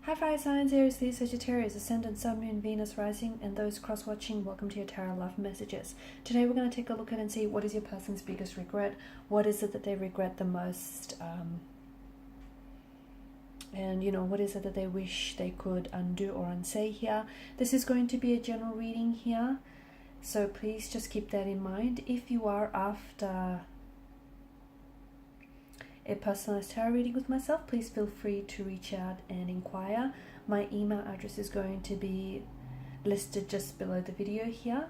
Hi fire signs, Aries, Sagittarius, Ascendant, Sun, Moon, Venus, Rising, and those cross-watching, welcome to your Tarot Love Messages. Today we're going to take a look at and see what is your person's biggest regret, what is it that they regret the most, and what is it that they wish they could undo or unsay here. This is going to be a general reading here, so please just keep that in mind. If you are after a personalized tarot reading with myself, please feel free to reach out and inquire. My email address is going to be listed just below the video here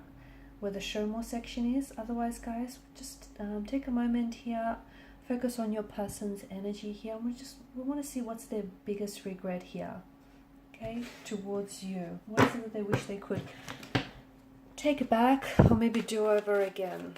where the show more section is. Otherwise, guys, just take a moment here, focus on your person's energy here. We want to see what's their biggest regret here, okay, towards you. What is it that they wish they could take back or maybe do over again?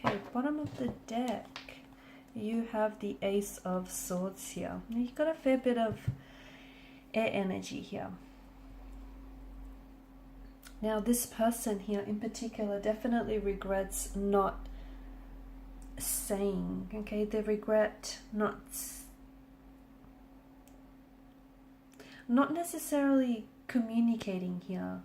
Okay, bottom of the deck, you have the Ace of Swords here. Now you've got a fair bit of air energy here. Now this person here in particular definitely regrets not saying, okay, they regret not necessarily communicating here.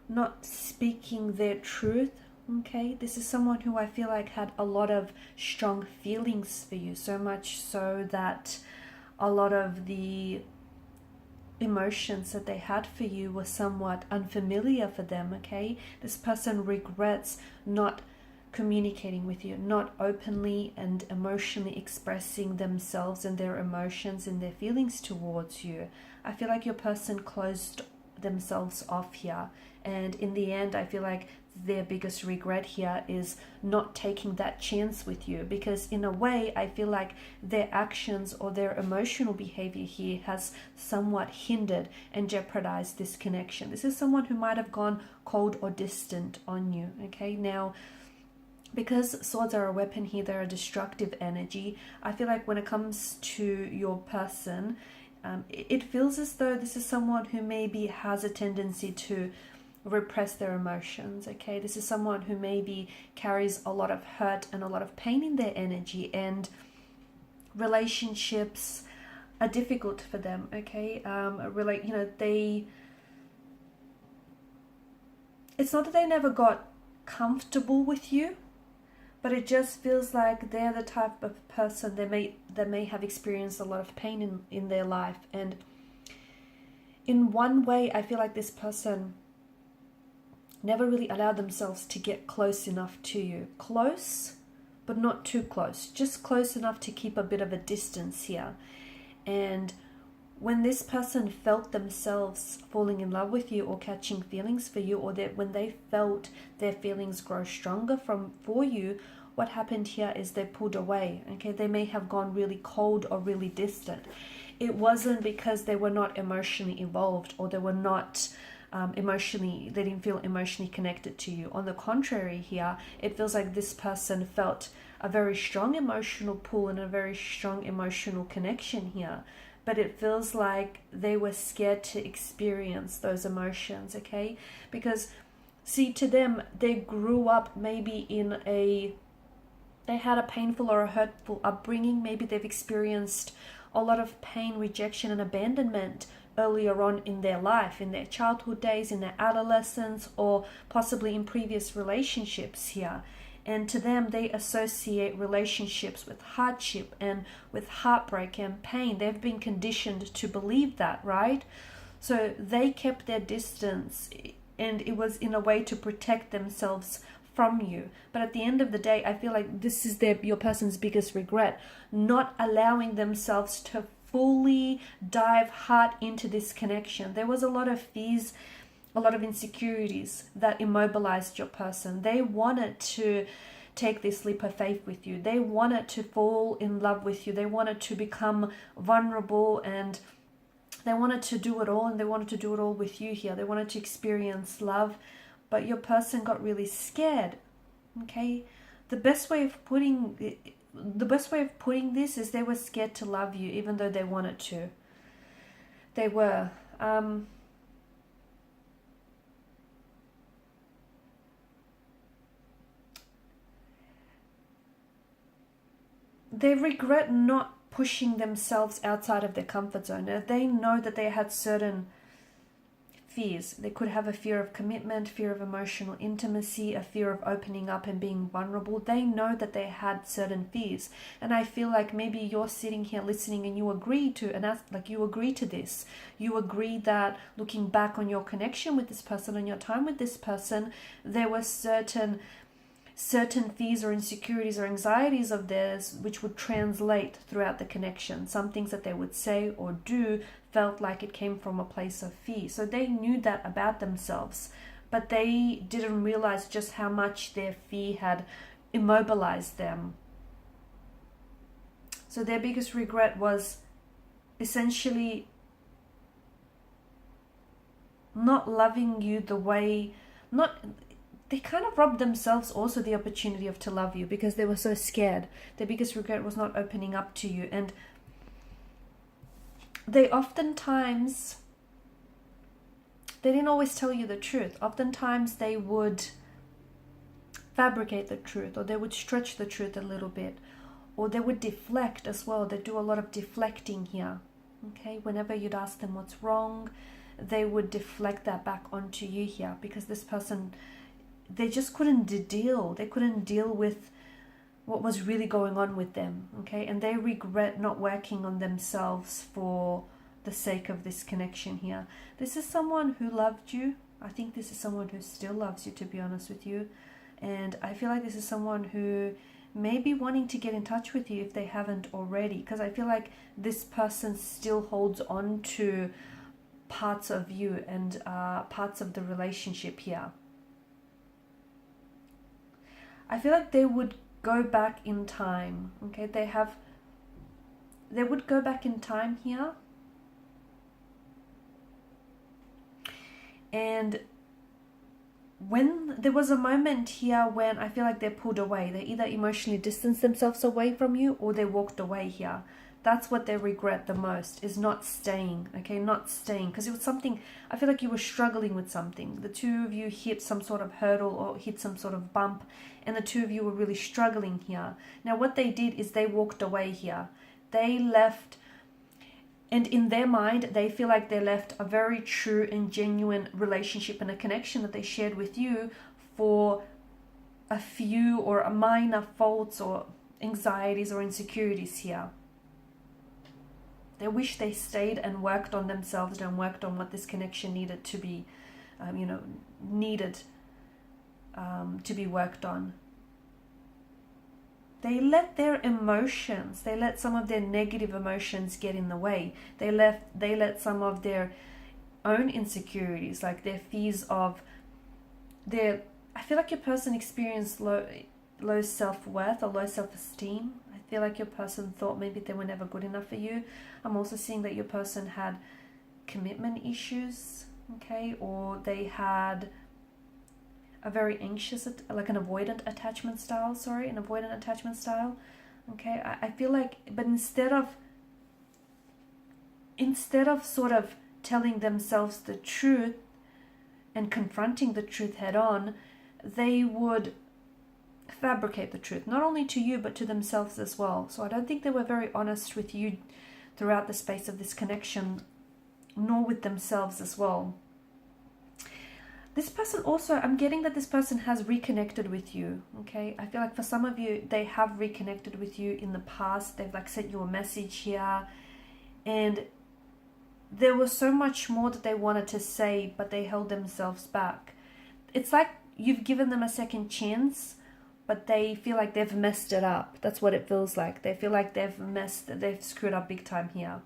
Not speaking their truth, okay? This is someone who I feel like had a lot of strong feelings for you, so much so that a lot of the emotions that they had for you were somewhat unfamiliar for them, okay? This person regrets not communicating with you, not openly and emotionally expressing themselves and their emotions and their feelings towards you. I feel like your person closed themselves off here, and in the end I feel like their biggest regret here is not taking that chance with you, because in a way I feel like their actions or their emotional behavior here has somewhat hindered and jeopardized this connection. This is someone who might have gone cold or distant on you, okay? Now, because swords are a weapon here, they're a destructive energy. I feel like when it comes to your person, it feels as though this is someone who maybe has a tendency to repress their emotions, okay? This is someone who maybe carries a lot of hurt and a lot of pain in their energy, and relationships are difficult for them, okay? It's not that they never got comfortable with you, but it just feels like they're the type of person that may have experienced a lot of pain in their life. And in one way, I feel like this person never really allowed themselves to get close enough to you. Close, but not too close. Just close enough to keep a bit of a distance here. And when this person felt themselves falling in love with you or catching feelings for you, or when they felt their feelings grow stronger for you, what happened here is they pulled away, okay? They may have gone really cold or really distant. It wasn't because they were not emotionally involved, or they were not they didn't feel emotionally connected to you. On the contrary here, it feels like this person felt a very strong emotional pull and a very strong emotional connection here. But it feels like they were scared to experience those emotions, okay? Because, see, to them, they grew up maybe they had a painful or a hurtful upbringing. Maybe they've experienced a lot of pain, rejection, and abandonment earlier on in their life, in their childhood days, in their adolescence, or possibly in previous relationships here. And to them, they associate relationships with hardship and with heartbreak and pain. They've been conditioned to believe that, right? So they kept their distance, and it was in a way to protect themselves from you. But at the end of the day, I feel like this is your person's biggest regret, not allowing themselves to fully dive hard into this connection. There was a lot of fears, a lot of insecurities that immobilized your person. They wanted to take this leap of faith with you. They wanted to fall in love with you. They wanted to become vulnerable, and they wanted to do it all, and they wanted to do it all with you here. They wanted to experience love, but your person got really scared. Okay, the best way of putting this is they were scared to love you, even though they wanted to. They were. They regret not pushing themselves outside of their comfort zone. Now, they know that they had certain fears. They could have a fear of commitment, fear of emotional intimacy, a fear of opening up and being vulnerable. They know that they had certain fears. And I feel like maybe you're sitting here listening and you agree to, and that's like you agree to this. You agree that looking back on your connection with this person, on your time with this person, there were certain fears or insecurities or anxieties of theirs which would translate throughout the connection. Some things that they would say or do felt like it came from a place of fear. So they knew that about themselves, but they didn't realize just how much their fear had immobilized them. So their biggest regret was essentially not loving you the way, they kind of robbed themselves also the opportunity to love you because they were so scared. Their biggest regret was not opening up to you. And they oftentimes, they didn't always tell you the truth. Oftentimes they would fabricate the truth, or they would stretch the truth a little bit, or they would deflect as well. They do a lot of deflecting here. Okay, whenever you'd ask them what's wrong, they would deflect that back onto you here, because this person, they just couldn't deal. They couldn't deal with what was really going on with them. Okay, and they regret not working on themselves for the sake of this connection here. This is someone who loved you. I think this is someone who still loves you, to be honest with you. And I feel like this is someone who may be wanting to get in touch with you if they haven't already, because I feel like this person still holds on to parts of you and parts of the relationship here. I feel like they would go back in time. Okay, they would go back in time here, and when there was a moment here when I feel like they pulled away, they either emotionally distanced themselves away from you or they walked away here. That's what they regret the most, is not staying. Okay, not staying, because it was something, I feel like you were struggling with something. The two of you hit some sort of hurdle or hit some sort of bump, and the two of you were really struggling here. Now what they did is they walked away here. They left, and in their mind they feel like they left a very true and genuine relationship and a connection that they shared with you for a few or a minor faults or anxieties or insecurities here. They wish they stayed and worked on themselves and worked on what this connection needed to be, to be worked on. They let their emotions, they let some of their negative emotions get in the way. They let some of their own insecurities, like their fears of their, I feel like your person experienced low self-worth or low self-esteem. I feel like your person thought maybe they were never good enough for you. I'm also seeing that your person had commitment issues, okay, or they had a very anxious, like an avoidant attachment style, okay. I feel like, but instead of sort of telling themselves the truth and confronting the truth head on, they would fabricate the truth, not only to you but to themselves as well. So I don't think they were very honest with you throughout the space of this connection, nor with themselves as well. This person also, I'm getting that this person has reconnected with you, okay? I feel like for some of you, they have reconnected with you in the past. They've like sent you a message here, and there was so much more that they wanted to say, but they held themselves back. It's like you've given them a second chance, but they feel like they've messed it up. That's what it feels like. They feel like they've screwed up big time here.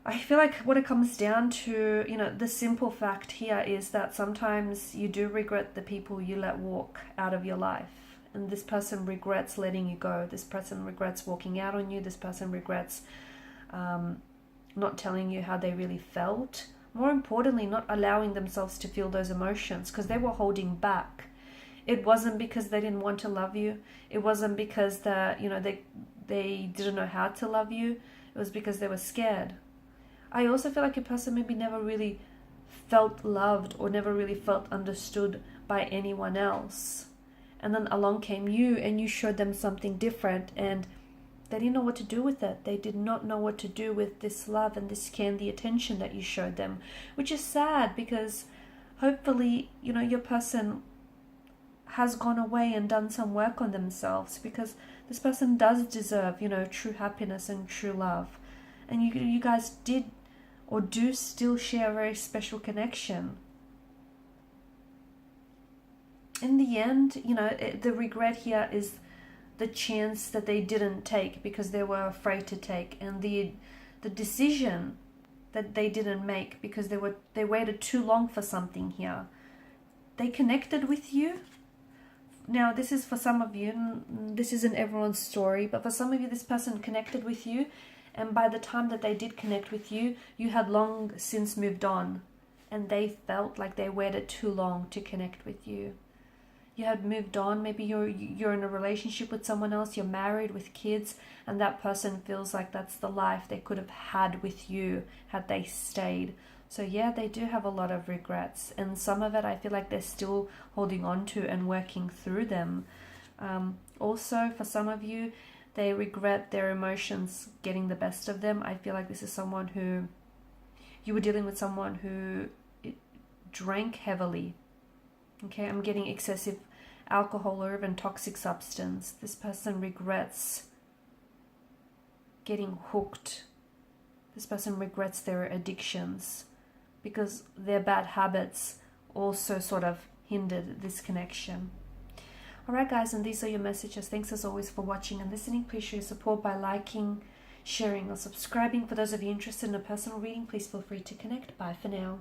I feel like what it comes down to, you know, the simple fact here is that sometimes you do regret the people you let walk out of your life. And this person regrets letting you go. This person regrets walking out on you. This person regrets not telling you how they really felt. More importantly, not allowing themselves to feel those emotions because they were holding back. It wasn't because they didn't want to love you. It wasn't because that, you know, they didn't know how to love you. It was because they were scared. I also feel like a person maybe never really felt loved or never really felt understood by anyone else. And then along came you and you showed them something different and they didn't know what to do with it. They did not know what to do with this love and this care and the attention that you showed them, which is sad because hopefully, you know, your person has gone away and done some work on themselves because this person does deserve, you know, true happiness and true love. And you guys did or do still share a very special connection. In the end, you know, the regret here is the chance that they didn't take because they were afraid to take, and the decision that they didn't make because they waited too long for something here. They connected with you. Now, this is for some of you, this isn't everyone's story, but for some of you, this person connected with you, and by the time that they did connect with you, you had long since moved on, and they felt like they waited too long to connect with you. You had moved on, maybe you're in a relationship with someone else, you're married with kids, and that person feels like that's the life they could have had with you had they stayed. So yeah, they do have a lot of regrets, and some of it I feel like they're still holding on to and working through them. Also, for some of you, they regret their emotions getting the best of them. I feel like this is someone who, you were dealing with someone who drank heavily. Okay, I'm getting excessive alcohol or even toxic substance. This person regrets getting hooked. This person regrets their addictions because their bad habits also sort of hindered this connection. Alright guys, and these are your messages. Thanks as always for watching and listening. Please show your support by liking, sharing or subscribing. For those of you interested in a personal reading, please feel free to connect. Bye for now.